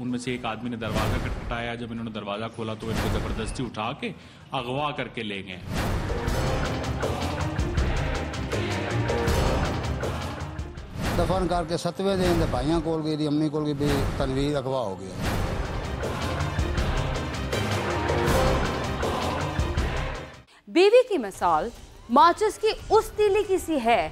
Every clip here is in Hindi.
उनमें से एक आदमी ने दरवाजा खटखटाया। जब इन्होंने दरवाजा खोला तो इनको जबरदस्ती उठा के अगवा करके ले गए। दफन करके 7वें दिन भाइयों कोल गई, अम्मी कोल गई, तनवीर अगवा हो गया। बीवी की मिसाल माचिस की उस तीली की सी है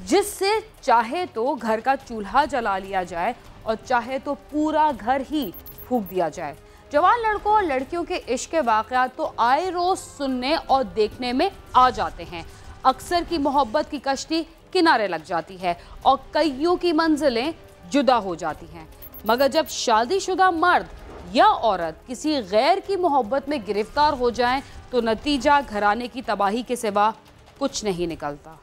जिससे चाहे तो घर का चूल्हा जला लिया जाए और चाहे तो पूरा घर ही फूंक दिया जाए। जवान लड़कों और लड़कियों के इश्क के वाक़यात तो आए रोज सुनने और देखने में आ जाते हैं। अक्सर की मोहब्बत की कश्ती किनारे लग जाती है और कईयों की मंजिलें जुदा हो जाती हैं, मगर जब शादीशुदा मर्द या औरत किसी गैर की मोहब्बत में गिरफ्तार हो जाएं तो नतीजा घराने की तबाही के सिवा कुछ नहीं निकलता।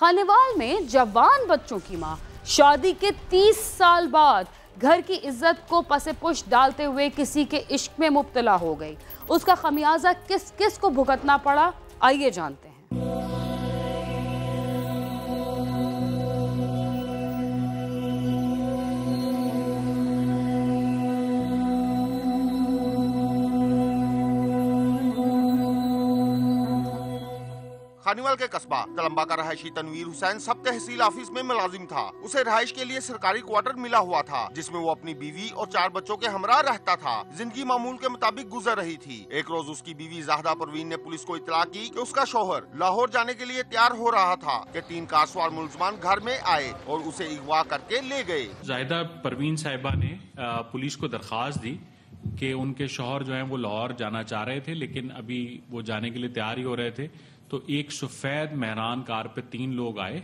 खानेवाल में जवान बच्चों की मां शादी के 30 साल बाद घर की इज्जत को पसे-पुश डालते हुए किसी के इश्क में मुब्तला हो गई। उसका खमियाजा किस किस को भुगतना पड़ा, आइए जानते हैं। खानीवाल के कस्बा तलम्बा का रहायशी तनवीर हुसैन सब तहसील ऑफिस में मुलाजिम था। उसे रहाइश के लिए सरकारी क्वार्टर मिला हुआ था जिसमें वो अपनी बीवी और 4 बच्चों के हमरा रहता था। जिंदगी मामूल के मुताबिक गुजर रही थी। एक रोज उसकी बीवी जाहदा परवीन ने पुलिस को इतला की कि उसका शौहर लाहौर जाने के लिए तैयार हो रहा था कि 3 कारसवार मुलजमान घर में आए और उसे अगवा करके ले गए। जाहिदा परवीन साहिबा ने पुलिस को दरख्वास्त दी कि उनके शौहर जो है वो लाहौर जाना चाह रहे थे, लेकिन अभी वो जाने के लिए तैयार ही हो रहे थे। तो एक सफ़ेद मेहरान कार पे 3 लोग आए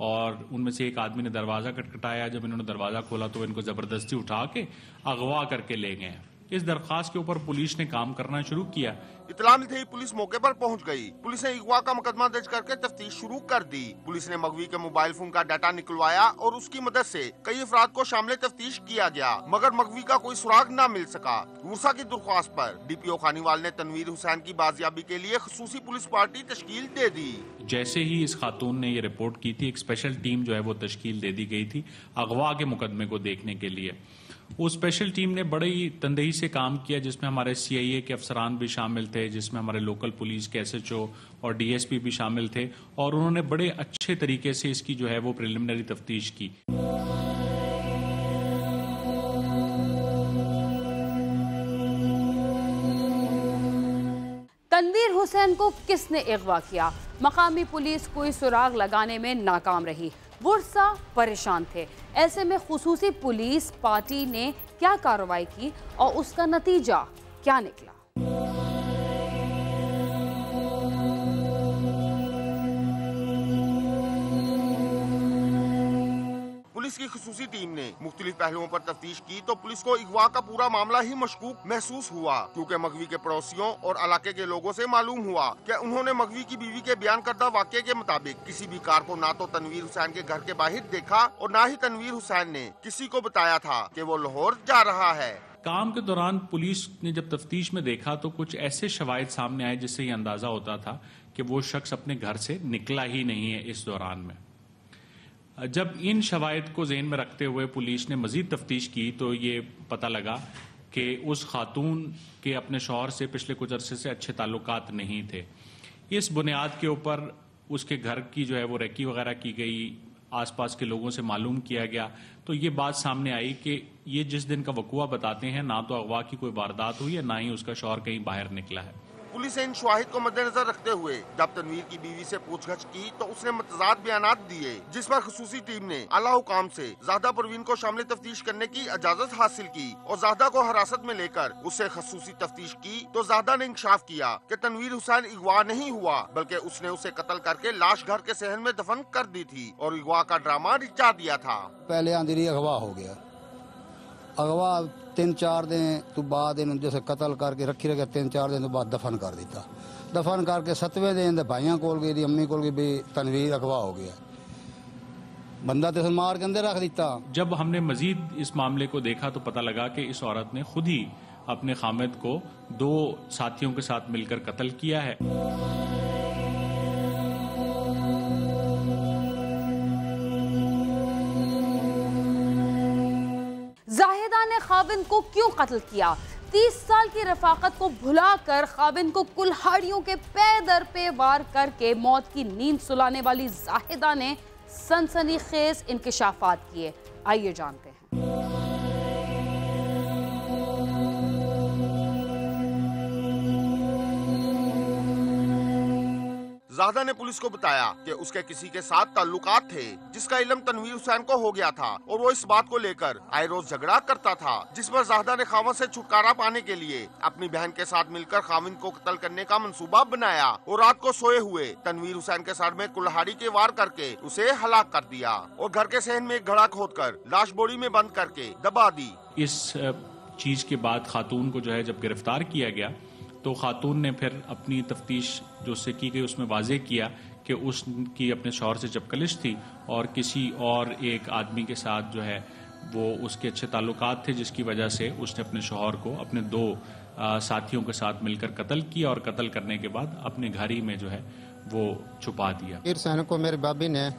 और उनमें से एक आदमी ने दरवाजा खटखटाया। जब इन्होंने दरवाजा खोला तो इनको जबरदस्ती उठा के अगवा करके ले गए। इस दरख्वास्त के ऊपर पुलिस ने काम करना शुरू किया। इतला मिलते ही पुलिस मौके पर पहुंच गई। पुलिस ने अगवा का मुकदमा दर्ज करके तफ्तीश शुरू कर दी। पुलिस ने मगवी के मोबाइल फोन का डाटा निकलवाया और उसकी मदद से कई अफराद को शामिल तफ्तीश किया गया, मगर मगवी का कोई सुराग न मिल सका। गुस्सा की दरख्वास्त पर DPO खानीवाल ने तनवीर हुसैन की बाजियाबी के लिए खसूसी पुलिस पार्टी तश्कील दे दी। जैसे ही इस खातून ने ये रिपोर्ट की थी, एक स्पेशल टीम जो है वो तश्कील दे दी गई थी अगवा के मुकदमे को देखने के लिए। वो स्पेशल टीम ने बड़ी तंदेही से काम किया, जिसमें हमारे CIA के अफसरान भी शामिल थे, जिसमें हमारे लोकल पुलिस के SHO और DSP भी शामिल थे, और उन्होंने बड़े अच्छे तरीके से इसकी जो है वो प्रिलिमिनरी तफ्तीश की। तनवीर हुसैन को किसने अगवा किया? मकामी पुलिस कोई सुराग लगाने में नाकाम रही। बुरसा परेशान थे। ऐसे में खुसूसी पुलिस पार्टी ने क्या कार्रवाई की और उसका नतीजा क्या निकला? पुलिस की खसूसी टीम ने मुख्तलिफ पहलुओं पर तफ्तीश की तो पुलिस को अगवा का पूरा मामला ही मशकूक महसूस हुआ, क्योंकि मगवी के पड़ोसियों और इलाके के लोगों से मालूम हुआ कि उन्होंने मगवी की बीवी के बयान करदा वाक़े के मुताबिक किसी भी कार को ना तो तनवीर हुसैन के घर के बाहर देखा और ना ही तनवीर हुसैन ने किसी को बताया था कि वो लाहौर जा रहा है। काम के दौरान पुलिस ने जब तफ्तीश में देखा तो कुछ ऐसे शवाहिद सामने आए जिससे ये अंदाजा होता था कि वो शख्स अपने घर से निकला ही नहीं है इस दौरान में। जब इन शवाहिद को ज़हन में रखते हुए पुलिस ने मज़ीद तफ्तीश की तो ये पता लगा कि उस खातून के अपने शौहर से पिछले कुछ अरसे से अच्छे ताल्लुकात नहीं थे। इस बुनियाद के ऊपर उसके घर की जो है वो रेकी वगैरह की गई, आसपास के लोगों से मालूम किया गया, तो ये बात सामने आई कि ये जिस दिन का वक़ुआ बताते हैं ना तो अगवा की कोई वारदात हुई है, ना ही उसका शौहर कहीं बाहर निकला है। पुलिस ने इन शवाहिद को मद्देनजर रखते हुए जब तनवीर की बीवी से पूछगछ की तो उसने मतजाद बयानात दिए, जिस पर खसूसी टीम ने आला हुकाम से जाहदा परवीन को शामिल तफ्तीश करने की इजाजत हासिल की और जाहदा को हिरासत में लेकर उससे खसूसी तफ्तीश की तो जाहदा ने इंकशाफ किया कि तनवीर हुसैन अगवा नहीं हुआ, बल्कि उसने उसे कत्ल करके लाश घर के सहन में दफन कर दी थी और अगवा का ड्रामा रिचा दिया था। पहले आंधी अगवा हो गया, अगवा 3-4 दिन तो बाद जैसे कत्ल करके रखी रखे 3-4 दिन तो बाद दफन कर दिता। दफन करके 7वें दिन भाइयों कोल गई, अम्मी कोल गई, तनवीर अगवा हो गया। बंदा तो मार के अंदर रख दिता। जब हमने मजीद इस मामले को देखा तो पता लगा कि इस औरत ने खुद ही अपने खामिद को 2 साथियों के साथ मिलकर कत्ल किया है। खाविंद को क्यों कत्ल किया? 30 साल की रफाकत को भुलाकर खाविंद को कुल्हाड़ियों के पे दर पे वार करके मौत की नींद सुलाने वाली जाहिदा ने सनसनीखेज इंकिशाफात किए। आइए जानते हैं। जाहिदा ने पुलिस को बताया कि उसके किसी के साथ ताल्लुकात थे जिसका इल्म तनवीर हुसैन को हो गया था और वो इस बात को लेकर आए रोज झगड़ा करता था, जिस पर जाहिदा ने खाविंद से छुटकारा पाने के लिए अपनी बहन के साथ मिलकर खाविंद को कत्ल करने का मंसूबा बनाया और रात को सोए हुए तनवीर हुसैन के सर में कुल्हाड़ी के वार करके उसे हलाक कर दिया और घर के सहन में एक घड़ा खोदकर लाश बोरी में बंद करके दबा दी। इस चीज के बाद खातून को जो है जब गिरफ्तार किया गया तो खातून ने फिर अपनी तफ्तीश जो उससे की गई उसमें वाजे किया कि उसकी अपने शौहर से जबकलिश थी और किसी और एक आदमी के साथ जो है वो उसके अच्छे ताल्लुकात थे, जिसकी वजह से उसने अपने शौहर को अपने 2 साथियों के साथ मिलकर कत्ल किया और कत्ल करने के बाद अपने घर ही में जो है वो छुपा दिया। हुसैन को मेरे बाबी ने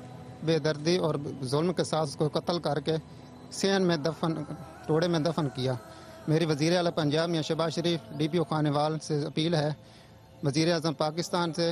बेदर्दी और जुल्म के साथ उसको कत्ल करके सेन में टोड़े में दफन किया। मेरी वज़ीर आला पंजाब मियां शहबाज शरीफ DPO खानेवाल से अपील है, वज़ीर आज़म पाकिस्तान से,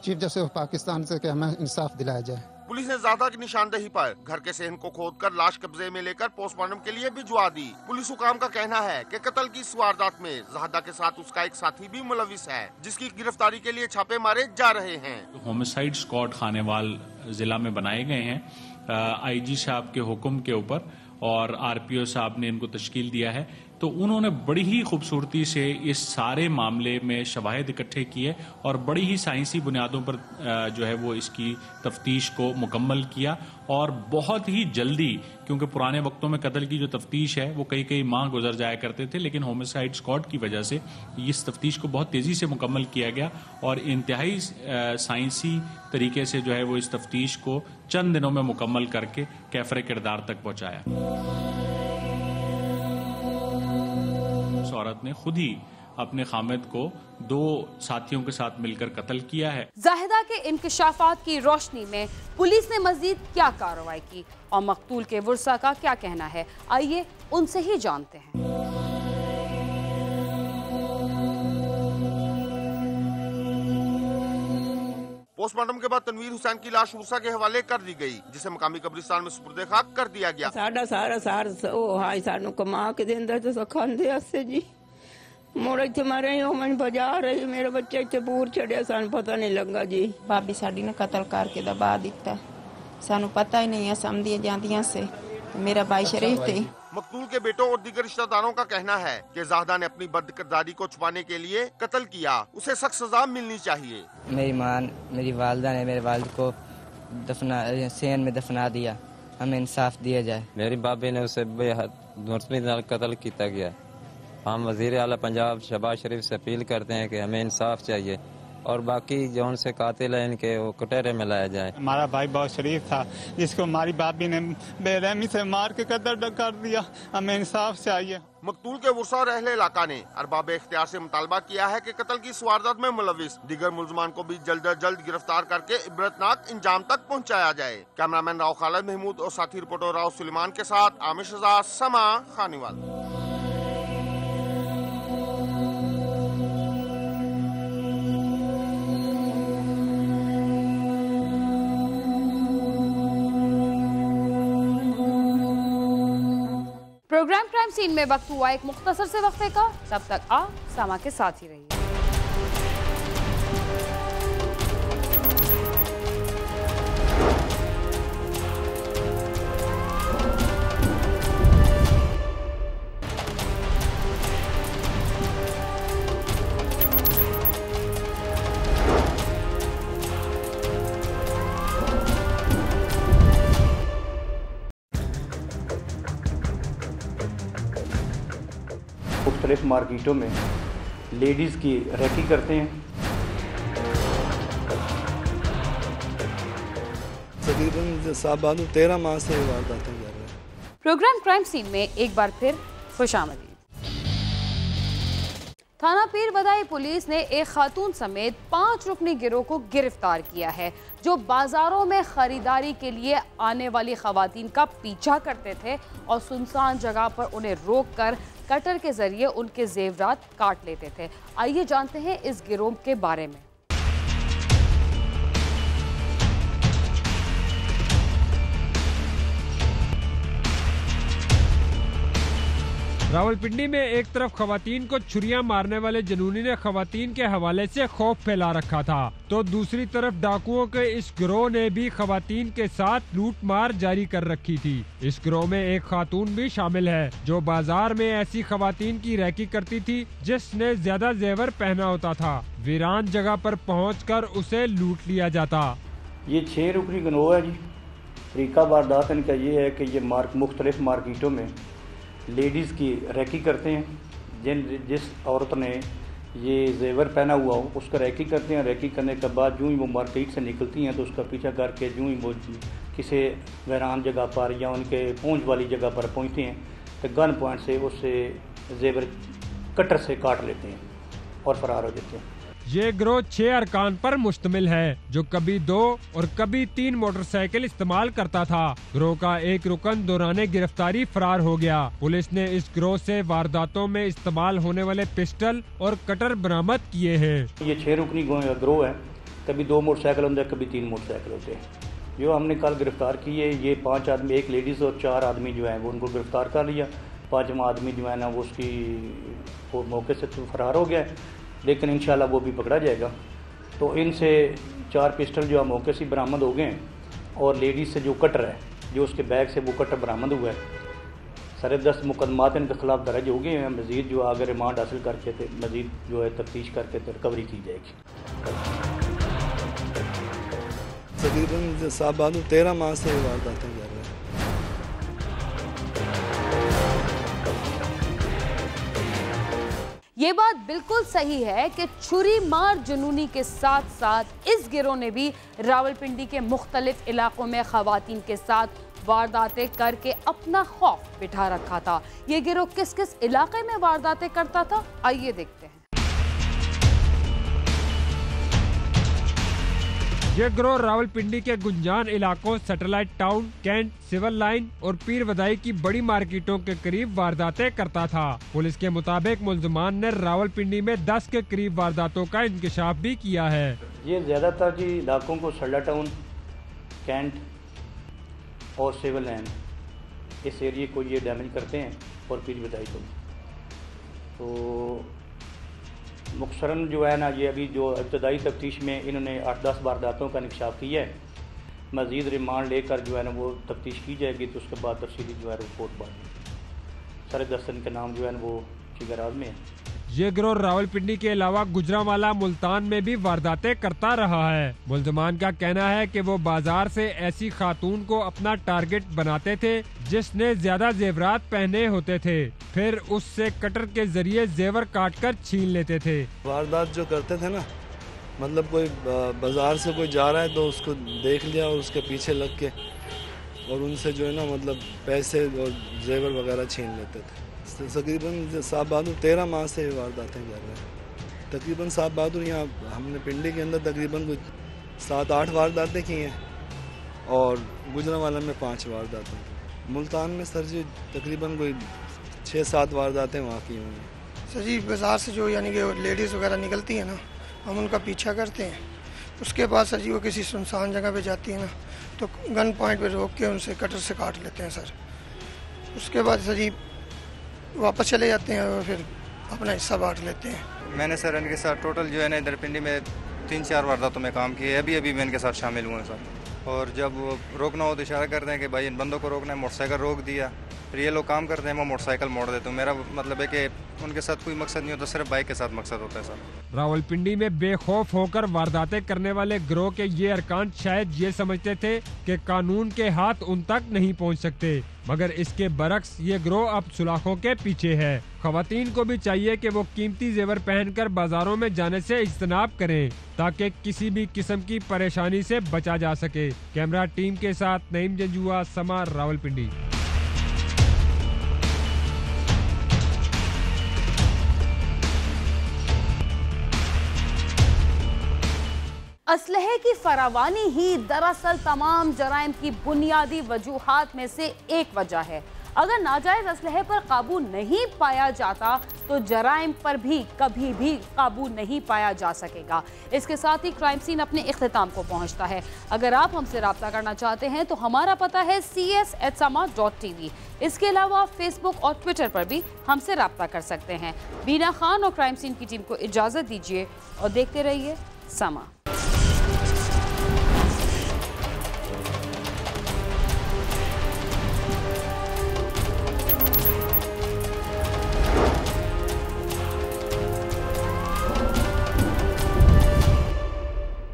चीफ जस्टिस ऑफ पाकिस्तान से कि हमें इंसाफ दिलाया जाए। पुलिस ने जाहिदा की निशानदेही पर घर के सहन को खोदकर लाश कब्जे में लेकर पोस्टमार्टम के लिए भिजवा दी। पुलिस हुकाम का कहना है कि कत्ल की इस वारदात में जाहिदा के साथ उसका एक साथी भी मुलविस है, जिसकी गिरफ्तारी के लिए छापे मारे जा रहे हैं। होमिसाइड स्क्वाड खानेवाल जिला में बनाए गए हैं IG साहब के हुक्म के ऊपर और RPO साहब ने इनको तश्कील दिया है। तो उन्होंने बड़ी ही खूबसूरती से इस सारे मामले में शवाहिद इकट्ठे किए और बड़ी ही साइंसी बुनियादों पर जो है वो इसकी तफ्तीश को मुकम्मल किया और बहुत ही जल्दी, क्योंकि पुराने वक्तों में कत्ल की जो तफ्तीश है वो कई माह गुजर जाया करते थे, लेकिन होमिसाइड स्क्वाड की वजह से इस तफ्तीश को बहुत तेज़ी से मुकम्मल किया गया और इंतहाई साइंसी तरीके से जो है वो इस तफ्तीश को चंद दिनों में मुकम्मल करके कैफरे किरदार तक पहुंचाया। उस औरत ने खुद ही अपने खामिद को 2 साथियों के साथ मिलकर कत्ल किया है। जाहिदा के इंकिशाफात की रोशनी में पुलिस ने मजीद क्या कार्रवाई की और मकतूल के वर्सा का क्या कहना है, आइए उनसे ही जानते हैं। पोस्टमार्टम के बाद तनवीर हुसैन की लाश वर्सा के हवाले कर दी गई, जिसे मकामी कब्रिस्तान में सुपुर्द खाक कर दिया गया। सारा सानू कमा के देंदा ते सखांदे असे जी मोड़ इत्थे मारे हो मन बजा रही, मेरा बच्चा इत्थे पूर चढ़िया, सानू पता नहीं लगा जी। भाभी साडी ने कत्ल करके दबा दिता, सानू पता ही नहीं है समझिए जांदियां से मेरा भाई शरीफ थे। मकतूल के बेटों और दीगर रिश्तेदारों का कहना है कि जाहिदा ने अपनी बदकिरदारी को छुपाने के लिए कत्ल किया, उसे सख्त सजा मिलनी चाहिए। मेरी मां, मेरी वालदा ने मेरे वालिद को सेन में दफना दिया, हमें इंसाफ दिया जाए। मेरी बाबी ने उसे बेहद मुर्तमी नाल कत्ल किया गया। हम वज़ीर आला पंजाब शहबाज शरीफ से अपील करते हैं कि हमें इंसाफ चाहिए और बाकी जो उनसे कातिल है इनके वो कटहरे में लाया जाए। हमारा भाई बहुत शरीफ था जिसको हमारी बाबी ने बेरहमी से मार के कत्ल कर दिया, हमें इंसाफ चाहिए। मकतूल के वर्सा और अहले इलाका ने अरबाब इख्तियार से मुतालबा किया है कि कत्ल की इस वारदात में मुलविस दीगर मुलजमान को भी जल्द अज जल्द गिरफ्तार करके इबरतनाक इंजाम तक पहुँचाया जाए। कैमरामैन राव खालिद महमूद और साथी रिपोर्टर राव सुलेमान के साथ आमिर शहजाद, समा, खानीवाल। प्रोग्राम क्राइम सीन में वक्त हुआ एक मुख्तसर से वक्फे का, तब तक आप समा के साथ ही रहिए। मुख्तलिफ मार्केटों में लेडीज़ की रैकी करते हैं। तकरीबन साहब 13 माह से वारदातें कर रहे हैं। प्रोग्राम क्राइम सीन में एक बार फिर खुशामदीद। थाना पीर बदाई पुलिस ने एक खातून समेत 5 रुकनी गिरोह को गिरफ्तार किया है, जो बाजारों में खरीदारी के लिए आने वाली खवातीन का पीछा करते थे और सुनसान जगह पर उन्हें रोककर कटर के जरिए उनके जेवरात काट लेते थे। आइए जानते हैं इस गिरोह के बारे में। रावलपिंडी में एक तरफ खवातीन को छुरियां मारने वाले जुनूनी ने खवातीन के हवाले से खौफ फैला रखा था, तो दूसरी तरफ डाकुओं के इस गिरोह ने भी खवातीन के साथ लूट मार जारी कर रखी थी। इस गिरोह में एक खातून भी शामिल है, जो बाजार में ऐसी खवातीन की रैकी करती थी जिसने ज्यादा जेवर पहना होता था। वीरान जगह पर पहुंचकर उसे लूट लिया जाता। ये 6 रुकनी गिरोह है जी। तरीका वारदात इनका ये है कि ये मुख्तलिफ मार्केटों में लेडीज़ की रैकी करते हैं। जिस औरत ने ये जेवर पहना हुआ हो उसका रैकी करते हैं। रैकी करने के बाद यूँ ही वो मार्केट से निकलती हैं तो उसका पीछा करके यूँ ही वो किसी वीरान जगह पर या उनके पहुँच वाली जगह पर पहुँचते हैं तो गन पॉइंट से उससे जेवर कटर से काट लेते हैं और फरार हो जाते हैं। ये गिरोह 6 अरकान पर मुश्तमिल है, जो कभी 2 और कभी 3 मोटरसाइकिल इस्तेमाल करता था। गिरोह का एक रुकन दौरान गिरफ्तारी फरार हो गया। पुलिस ने इस गिरोह से वारदातों में इस्तेमाल होने वाले पिस्टल और कटर बरामद किए हैं। ये 6 रुकनी गिरोह है। कभी 2 मोटरसाइकिल होते हैं, कभी 3 मोटरसाइकिल होते हैं। जो हमने कल गिरफ्तार किए, ये 5 आदमी, एक लेडीज़ और 4 आदमी जो है वो उनको गिरफ्तार कर लिया। 5वां आदमी जो है ना वो उसकी मौके से तो फरार हो गया, लेकिन इंशाल्लाह वो भी पकड़ा जाएगा। तो इनसे 4 पिस्टल जो है मौके से बरामद हो गए हैं और लेडीज़ से जो कटर है, जो उसके बैग से वो कटर बरामद हुआ है। सारे 10 मुकदमात इनके खिलाफ दर्ज हो गए हैं। मज़ीद जो आगे रिमांड हासिल करके थे, मज़ीद जो है तफ्तीश करके तो रिकवरी की जाएगी। तकरीबन 13 माह से वारदातें कर रहे हैं। ये बात बिल्कुल सही है कि छुरी मार जुनूनी के साथ साथ इस गिरोह ने भी रावलपिंडी के मुख्तलिफ इलाकों में खवातीन के साथ वारदातें करके अपना खौफ बिठा रखा था। ये गिरोह किस किस इलाके में वारदातें करता था, आइए देखते हैं। ये गिरोह रावलपिंडी के गुंजान इलाकों, satellite town, cantt, civil line और पीर बदाई की बड़ी मार्केटों के करीब वारदातें करता था। पुलिस के मुताबिक मुल्ज़िमान ने रावलपिंडी में 10 के करीब वारदातों का इंकशाफ भी किया है। ये ज्यादातर जी इलाकों को सैटेलाइट टाउन, कैंट और सिविल लाइन, इस एरिए को ये डैमेज करते हैं और पीर बदाई को। तो मुख्तरन जो है ना, ये अभी जो इब्तदाई तफ्तीश में इन्होंने 8-10 वारदातों का इंकशाफ किया है। मज़ीद रिमांड लेकर जो है ना वो तफ्तीश की जाएगी, तो उसके बाद तफसीली जो है रिपोर्ट बाद सारे 10 दिन के नाम जो है वो फिगराज में है। ये गिरोह रावलपिंडी के अलावा गुजरांवाला, मुल्तान में भी वारदातें करता रहा है। मुल्ज़िमान का कहना है कि वो बाजार से ऐसी खातून को अपना टारगेट बनाते थे जिसने ज्यादा जेवरात पहने होते थे, फिर उससे कटर के जरिए जेवर काटकर छीन लेते थे। वारदात जो करते थे ना, मतलब कोई बाजार से कोई जा रहा है तो उसको देख लिया और उसके पीछे लग के और उनसे जो है ना मतलब पैसे और जेवर वगैरह छीन लेते थे। तकरीबन साहब बहादुर 13 माह से वारदातें कर रहे हैं। तकरीबन साहब बहादुर यहाँ हमने पिंडी के अंदर तकरीबन कुछ 7-8 वारदातें की हैं और गुजरांवाला में 5 वारदातें की। मुल्तान में सर जी तकरीबन कोई 6-7 वारदातें वहाँ की हुई हैं। सर जी बाज़ार से जो यानी कि लेडीज़ वगैरह निकलती हैं ना, हम उनका पीछा करते हैं। उसके बाद सर जी वो किसी सुनसान जगह पे जाती है ना, तो गन पॉइंट पे रोक के उनसे कटर से काट लेते हैं सर। उसके बाद सर जी वापस चले जाते हैं और फिर अपना हिस्सा बांट लेते हैं। मैंने सर इनके साथ टोटल जो है ना इधर पिंडी में 3-4 वारदातों में काम किए। अभी मैं इनके साथ शामिल हुआ सर। और जब रोकना हो तो इशारा करते हैं कि भाई इन बंदों को रोकना है, मोटरसाइकिल रोक दिया, फिर ये लोग काम करते हैं, मैं मोटरसाइकिल मोड़ देता हूँ। मेरा मतलब है कि उनके साथ कोई मकसद नहीं होता, सिर्फ बाइक के साथ मकसद होता है सर। रावलपिंडी में बेखौफ होकर वारदातें करने वाले गिरोह के ये अरकान शायद ये समझते थे कि कानून के हाथ उन तक नहीं पहुंच सकते, मगर इसके बरक्स ये गिरोह अब सुलाखों के पीछे है। खवातीन को भी चाहिए कि वो कीमती जेवर पहनकर बाजारों में जाने से इज्तनाब करें ताकि किसी भी किस्म की परेशानी से बचा जा सके। कैमरा टीम के साथ नईम जंजुआ, समा, रावलपिंडी। असलहे की फरावानी ही दरअसल तमाम जराइम की बुनियादी वजूहात में से एक वजह है। अगर नाजायज असलहे पर काबू नहीं पाया जाता तो जराइम पर भी कभी भी काबू नहीं पाया जा सकेगा। इसके साथ ही क्राइम सीन अपने इख्तिताम को पहुंचता है। अगर आप हमसे रब्ता करना चाहते हैं तो हमारा पता है cs@sama.tv। इसके अलावा फेसबुक और ट्विटर पर भी हमसे रब्ता कर सकते हैं। बीना खान और क्राइम सीन की टीम को इजाज़त दीजिए और देखते रहिए समा।